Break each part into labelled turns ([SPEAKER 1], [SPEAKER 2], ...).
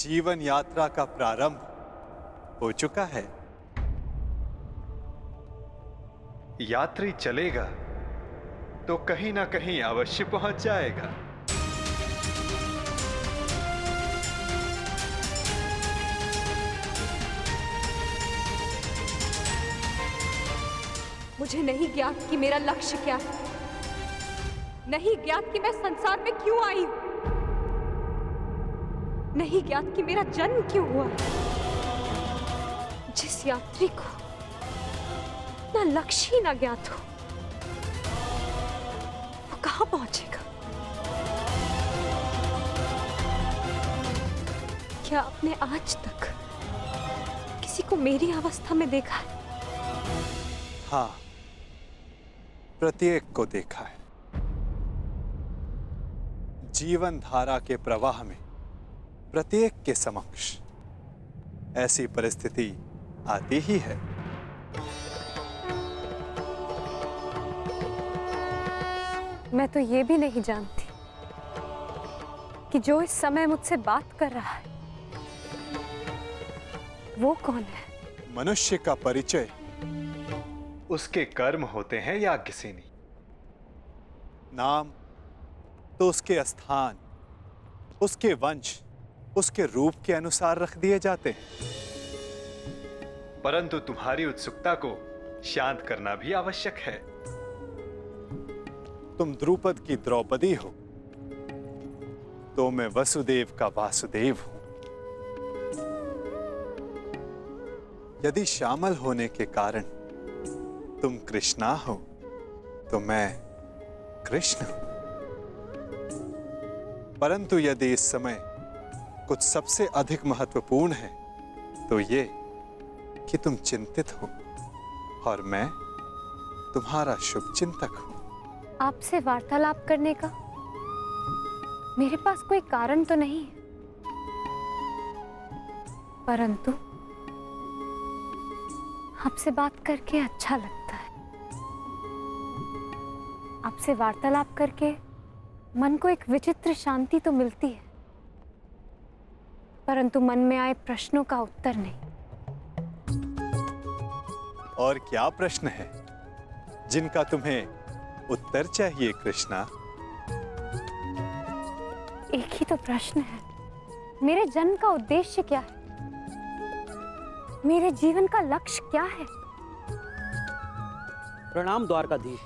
[SPEAKER 1] जीवन यात्रा का प्रारंभ हो चुका है।
[SPEAKER 2] यात्री चलेगा तो कहीं ना कहीं अवश्य पहुंच जाएगा।
[SPEAKER 3] मुझे नहीं ज्ञात कि मेरा लक्ष्य क्या है, नहीं ज्ञात कि मैं संसार में क्यों आई हूं, नहीं ज्ञात कि मेरा जन्म क्यों हुआ। जिस यात्री को ना लक्ष्य ही ना ज्ञात हो, वो कहां पहुंचेगा? क्या आपने आज तक किसी को मेरी अवस्था में देखा है?
[SPEAKER 1] हाँ, प्रत्येक को देखा है। जीवन धारा के प्रवाह में प्रत्येक के समक्ष ऐसी परिस्थिति आती ही है।
[SPEAKER 3] मैं तो ये भी नहीं जानती कि जो इस समय मुझसे बात कर रहा है वो कौन है।
[SPEAKER 1] मनुष्य का परिचय
[SPEAKER 2] उसके कर्म होते हैं याज्ञसेनी।
[SPEAKER 1] नाम तो उसके स्थान, उसके वंश, उसके रूप के अनुसार रख दिए जाते हैं।
[SPEAKER 2] परंतु तुम्हारी उत्सुकता को शांत करना भी आवश्यक है।
[SPEAKER 1] तुम द्रुपद की द्रौपदी हो तो मैं वसुदेव का वासुदेव हूं। यदि शामल होने के कारण तुम कृष्णा हो तो मैं कृष्ण हूं। परंतु यदि इस समय कुछ सबसे अधिक महत्वपूर्ण है तो ये कि तुम चिंतित हो और मैं तुम्हारा शुभ चिंतक हूं।
[SPEAKER 3] आपसे वार्तालाप करने का मेरे पास कोई कारण तो नहीं है, परंतु आपसे बात करके अच्छा लगता है। आपसे वार्तालाप करके मन को एक विचित्र शांति तो मिलती है, परंतु मन में आए प्रश्नों का उत्तर नहीं।
[SPEAKER 1] और क्या प्रश्न है जिनका तुम्हें उत्तर चाहिए कृष्णा?
[SPEAKER 3] एक ही तो प्रश्न है, मेरे जन्म का उद्देश्य क्या है, मेरे जीवन का लक्ष्य क्या है?
[SPEAKER 4] प्रणाम द्वारकाधीश।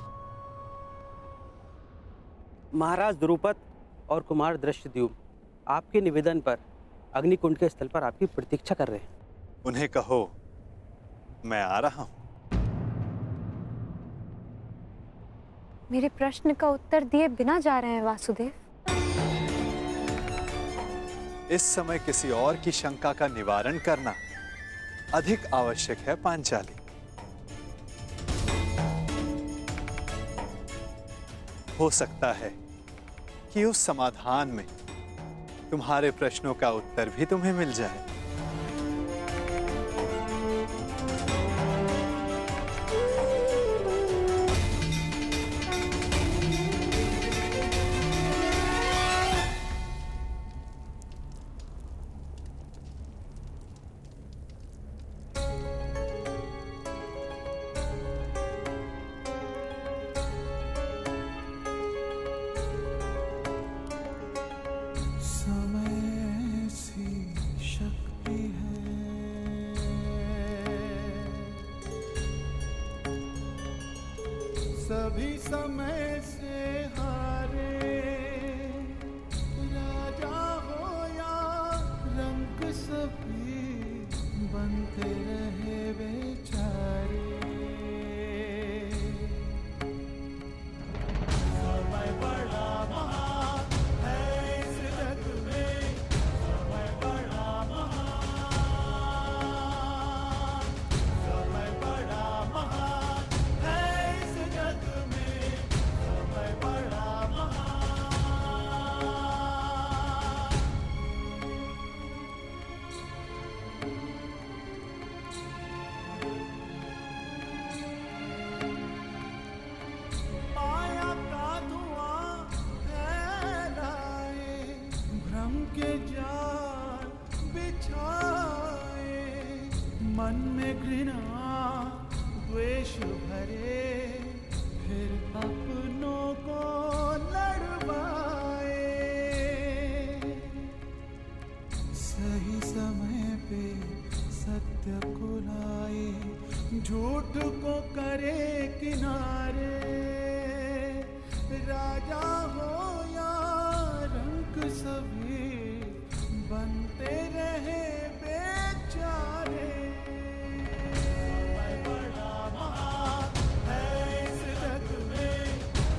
[SPEAKER 4] महाराज द्रुपद और कुमार दृष्टद्युम्न आपके निवेदन पर अग्निकुंड के स्थल पर आपकी प्रतीक्षा कर रहे हैं।
[SPEAKER 1] उन्हें कहो मैं आ रहा हूं।
[SPEAKER 3] मेरे प्रश्न का उत्तर दिए बिना जा रहे हैं वासुदेव।
[SPEAKER 1] इस समय किसी और की शंका का निवारण करना अधिक आवश्यक है पांचाली। हो सकता है कि उस समाधान में तुम्हारे प्रश्नों का उत्तर भी तुम्हें मिल जाए।
[SPEAKER 5] सभी समय से हारे, राजा हो या रंग सभी बनते रहे बेचारे। समय बड़ा महान है इस जग में, समय बड़ा महान, समय बड़ा महान है इस जग में, समय बड़ा महान। राजा हो या रंग सभी बनते रहे बेचारे। समय बड़ा महान है इस जग में,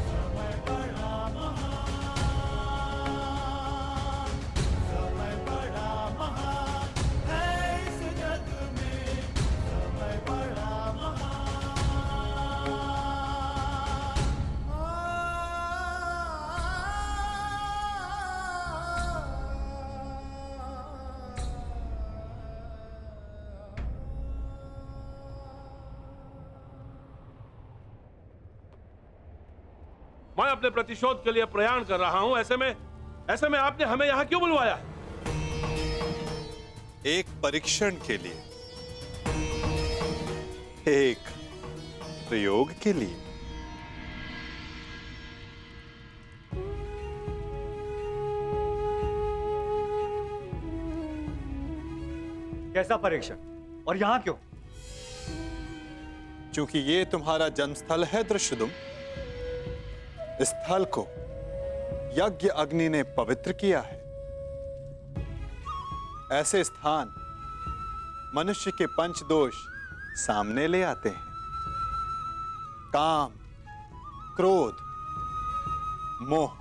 [SPEAKER 5] समय बड़ा महान, समय बड़ा महान है इस जग में, समय बड़ा
[SPEAKER 6] मैं अपने प्रतिशोध के लिए प्रयाण कर रहा हूं। ऐसे में आपने हमें यहां क्यों बुलवाया है?
[SPEAKER 1] एक परीक्षण के लिए, एक प्रयोग के लिए।
[SPEAKER 7] कैसा परीक्षण और यहां क्यों?
[SPEAKER 1] क्योंकि ये तुम्हारा जन्मस्थल है दृश्यदुम। इस स्थल को यज्ञ अग्नि ने पवित्र किया है। ऐसे स्थान मनुष्य के पंच दोष सामने ले आते हैं। काम, क्रोध, मोह,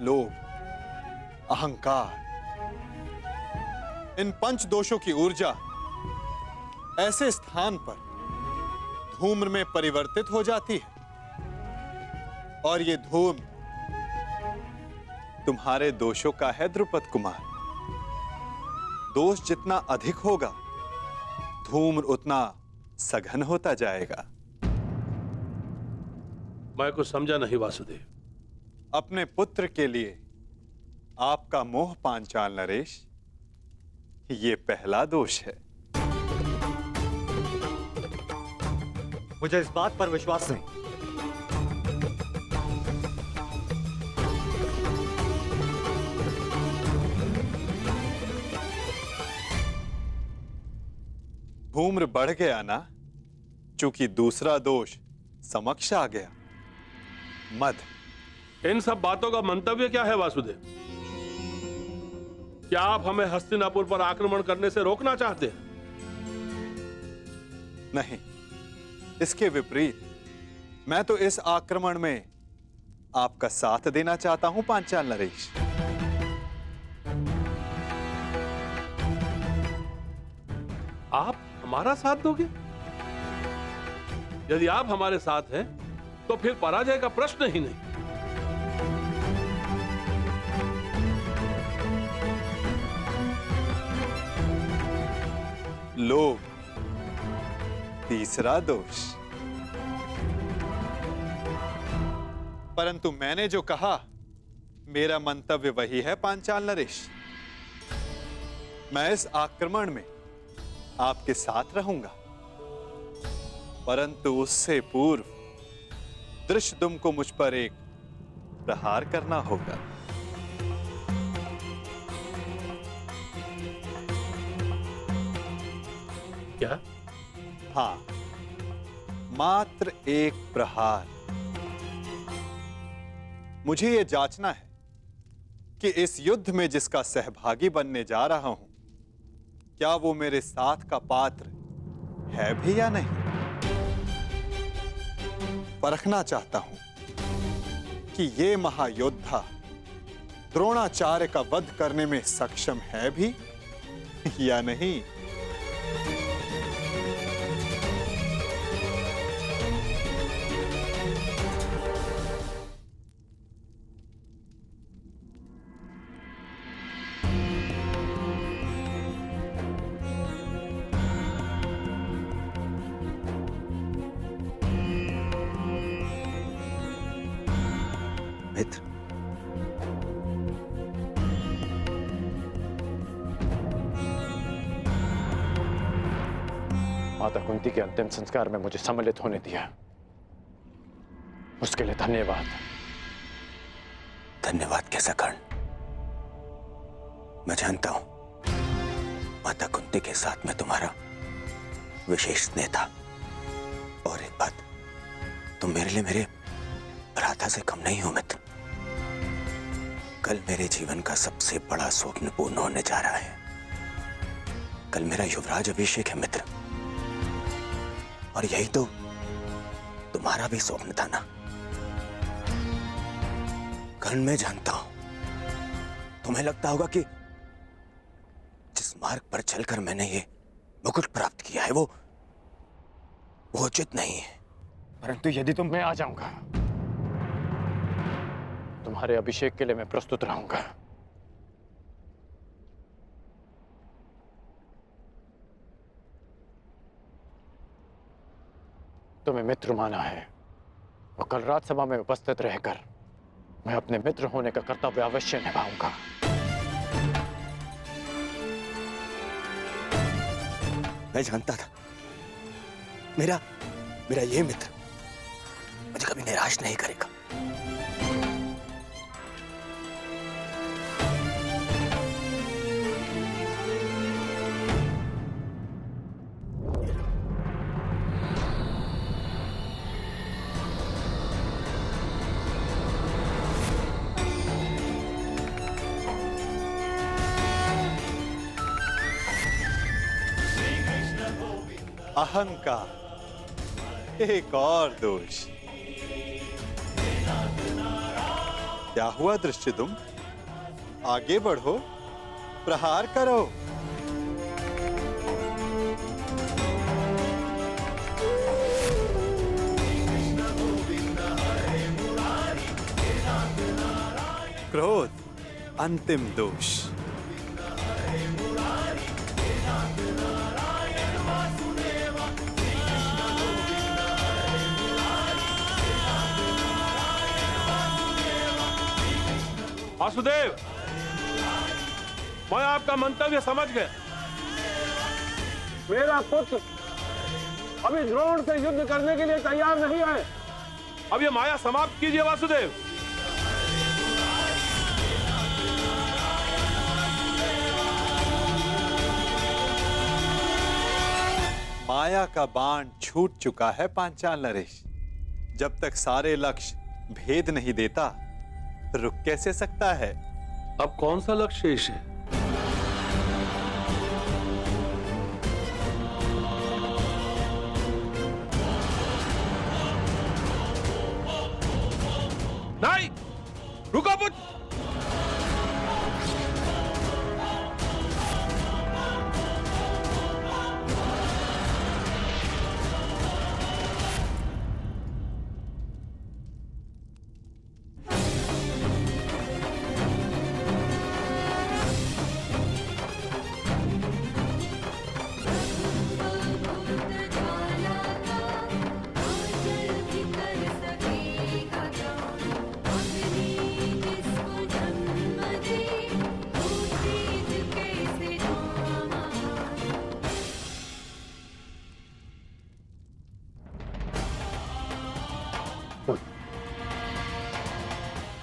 [SPEAKER 1] लोभ, अहंकार। इन पंच दोषों की ऊर्जा ऐसे स्थान पर धूम्र में परिवर्तित हो जाती है और ये धूम तुम्हारे दोषों का है द्रुपद कुमार। दोष जितना अधिक होगा, धूम्र उतना सघन होता जाएगा।
[SPEAKER 6] मैं कुछ समझा नहीं वासुदेव।
[SPEAKER 1] अपने पुत्र के लिए आपका मोह पांचाल नरेश, ये पहला दोष है।
[SPEAKER 7] मुझे इस बात पर विश्वास नहीं।
[SPEAKER 1] धूम्र बढ़ गया ना, चूंकि दूसरा दोष समक्ष आ गया, मद।
[SPEAKER 6] इन सब बातों का मंतव्य क्या है वासुदेव? क्या आप हमें हस्तिनापुर पर आक्रमण करने से रोकना चाहते हैं?
[SPEAKER 1] नहीं, इसके विपरीत मैं तो इस आक्रमण में आपका साथ देना चाहता हूं पांचाल नरेश।
[SPEAKER 6] आप हमारा साथ दोगे? यदि आप हमारे साथ हैं, तो फिर पराजय का प्रश्न ही नहीं।
[SPEAKER 1] लोभ, तीसरा दोष। परंतु मैंने जो कहा, मेरा मंतव्य वही है पांचाल नरेश। मैं इस आक्रमण में आपके साथ रहूंगा, परंतु उससे पूर्व दृश्यदुम को मुझ पर एक प्रहार करना होगा।
[SPEAKER 6] क्या?
[SPEAKER 1] हां, मात्र एक प्रहार। मुझे यह जांचना है कि इस युद्ध में जिसका सहभागी बनने जा रहा हूं, क्या वो मेरे साथ का पात्र है भी या नहीं। परखना चाहता हूं कि ये महायोद्धा द्रोणाचार्य का वध करने में सक्षम है भी या नहीं।
[SPEAKER 8] मित्र,
[SPEAKER 9] माता कुंती के अंतिम संस्कार में मुझे सम्मिलित होने दिया, उसके लिए धन्यवाद।
[SPEAKER 8] धन्यवाद कैसा कर्ण? मैं जानता हूं माता कुंती के साथ में तुम्हारा विशेष स्नेह था। और एक बात, तुम मेरे लिए मेरे भ्राता से कम नहीं हूं मित्र। कल मेरे जीवन का सबसे बड़ा स्वप्न पूर्ण होने जा रहा है। कल मेरा युवराज अभिषेक है मित्र, और यही तो तुम्हारा भी स्वप्न था ना। कर्ण, मैं जानता हूं तुम्हें लगता होगा कि जिस मार्ग पर चलकर मैंने ये मुकुट प्राप्त किया है वो उचित नहीं है।
[SPEAKER 9] परंतु यदि मैं आ जाऊंगा, तुम्हारे अभिषेक के लिए मैं प्रस्तुत रहूंगा। तुम्हें मित्र माना है, और कल राजसभा में उपस्थित रहकर मैं अपने मित्र होने का कर्तव्य अवश्य निभाऊंगा।
[SPEAKER 8] मैं जानता था मेरा ये मित्र मुझे कभी निराश नहीं करेगा।
[SPEAKER 1] अहंकार एक और दोष। क्या हुआ दृष्टिदुम? आगे बढ़ो, प्रहार करो। क्रोध अंतिम दोष।
[SPEAKER 6] वासुदेव, मैं आपका मंतव्य समझ गया। मेरा पुत्र अभी द्रोण से युद्ध करने के लिए तैयार नहीं है। अब ये माया समाप्त कीजिए वासुदेव।
[SPEAKER 1] माया का बाण छूट चुका है पांचाल नरेश। जब तक सारे लक्ष्य भेद नहीं देता, रुक कैसे सकता है?
[SPEAKER 6] अब कौन सा लक्ष्य शेष है? नहीं, रुको पुत्र।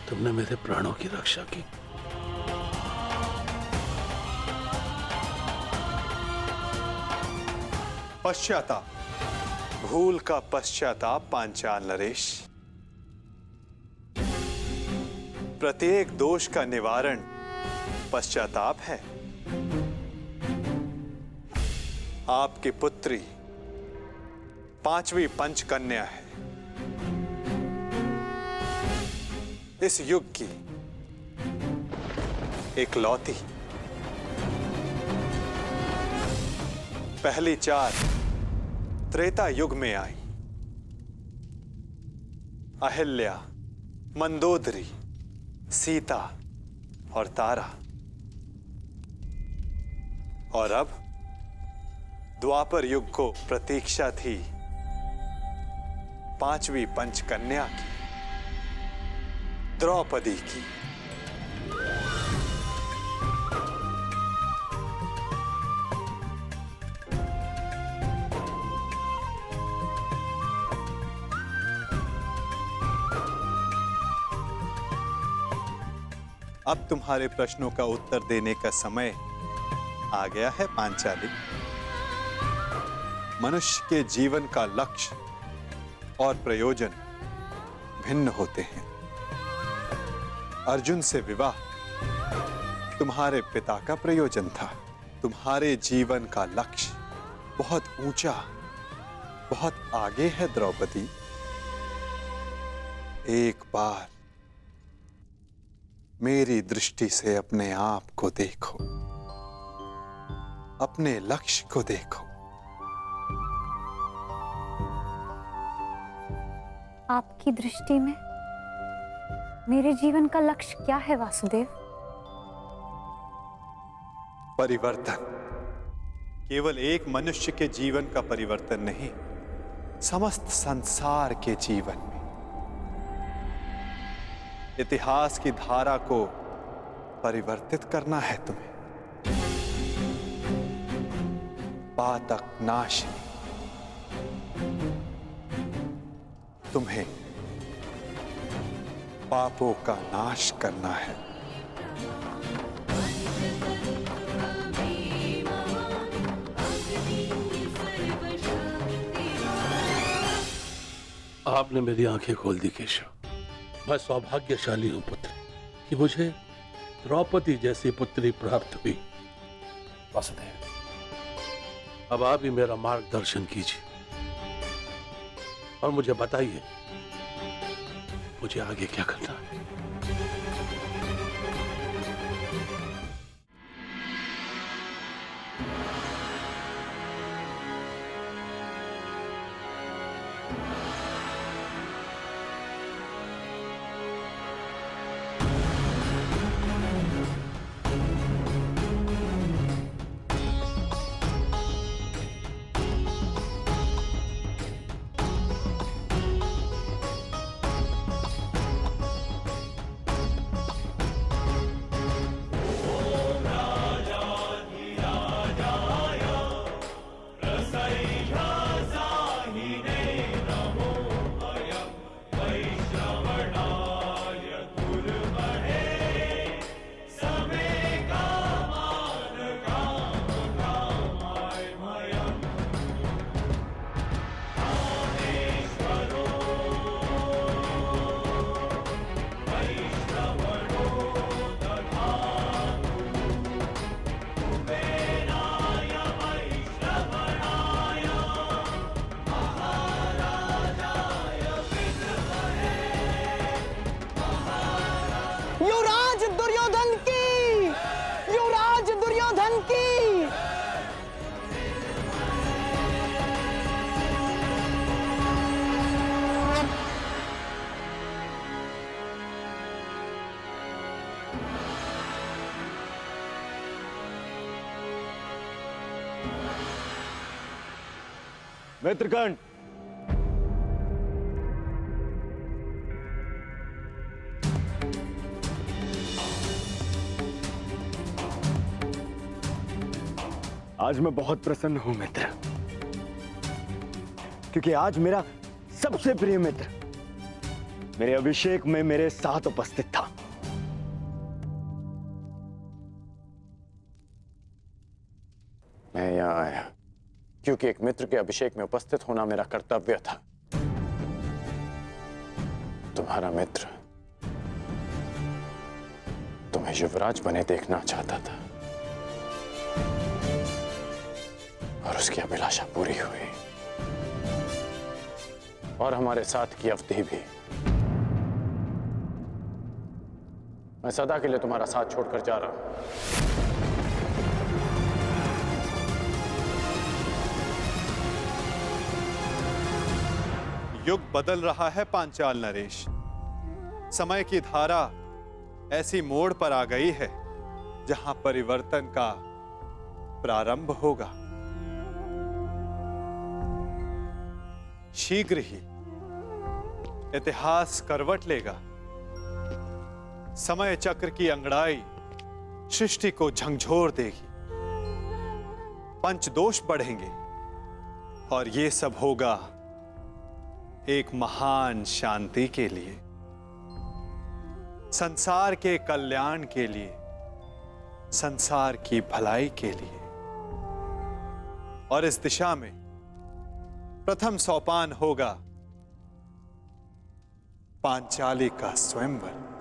[SPEAKER 6] तुमने मेरे प्राणों की रक्षा की।
[SPEAKER 1] पश्चाताप, भूल का पश्चाताप पांचाल नरेश। प्रत्येक दोष का निवारण पश्चाताप है। आपकी पुत्री 5वीं पंचकन्या है। इस युग की इकलौती। पहली 4 त्रेता युग में आई। अहिल्या, मंदोदरी, सीता और तारा। और अब द्वापर युग को प्रतीक्षा थी 5वीं पंचकन्या की, द्रौपदी की। अब तुम्हारे प्रश्नों का उत्तर देने का समय आ गया है पांचाली। मनुष्य के जीवन का लक्ष्य और प्रयोजन भिन्न होते हैं। अर्जुन से विवाह तुम्हारे पिता का प्रयोजन था। तुम्हारे जीवन का लक्ष्य बहुत ऊंचा, बहुत आगे है द्रौपदी। एक बार मेरी दृष्टि से अपने आप को देखो, अपने लक्ष्य को देखो।
[SPEAKER 3] आपकी दृष्टि में मेरे जीवन का लक्ष्य क्या है वासुदेव?
[SPEAKER 1] परिवर्तन। केवल एक मनुष्य के जीवन का परिवर्तन नहीं, समस्त संसार के जीवन में। इतिहास की धारा को परिवर्तित करना है तुम्हें। पातक नाशिनी, तुम्हें पापों का नाश करना है।
[SPEAKER 6] आपने मेरी आंखें खोल दी केशव। मैं सौभाग्यशाली हूं पुत्र कि मुझे द्रौपदी जैसी पुत्री प्राप्त हुई। वासुदेव, अब आप ही मेरा मार्गदर्शन कीजिए और मुझे बताइए मुझे आगे क्या करना है।
[SPEAKER 9] मित्रगण, आज मैं बहुत प्रसन्न हूं मित्र, क्योंकि आज मेरा सबसे प्रिय मित्र मेरे अभिषेक में मेरे साथ उपस्थित था। मैं यहां आया क्योंकि एक मित्र के अभिषेक में उपस्थित होना मेरा कर्तव्य था। तुम्हारा मित्र तुम्हें युवराज बने देखना चाहता था और उसकी अभिलाषा पूरी हुई, और हमारे साथ की अवधि भी। मैं सदा के लिए तुम्हारा साथ छोड़कर जा रहा हूं।
[SPEAKER 1] युग बदल रहा है पांचाल नरेश। समय की धारा ऐसी मोड़ पर आ गई है जहां परिवर्तन का प्रारंभ होगा। शीघ्र ही इतिहास करवट लेगा। समय चक्र की अंगड़ाई सृष्टि को झंझोर देगी। पंचदोष बढ़ेंगे और ये सब होगा एक महान शांति के लिए, संसार के कल्याण के लिए, संसार की भलाई के लिए। और इस दिशा में प्रथम सोपान होगा पांचाली का स्वयंवर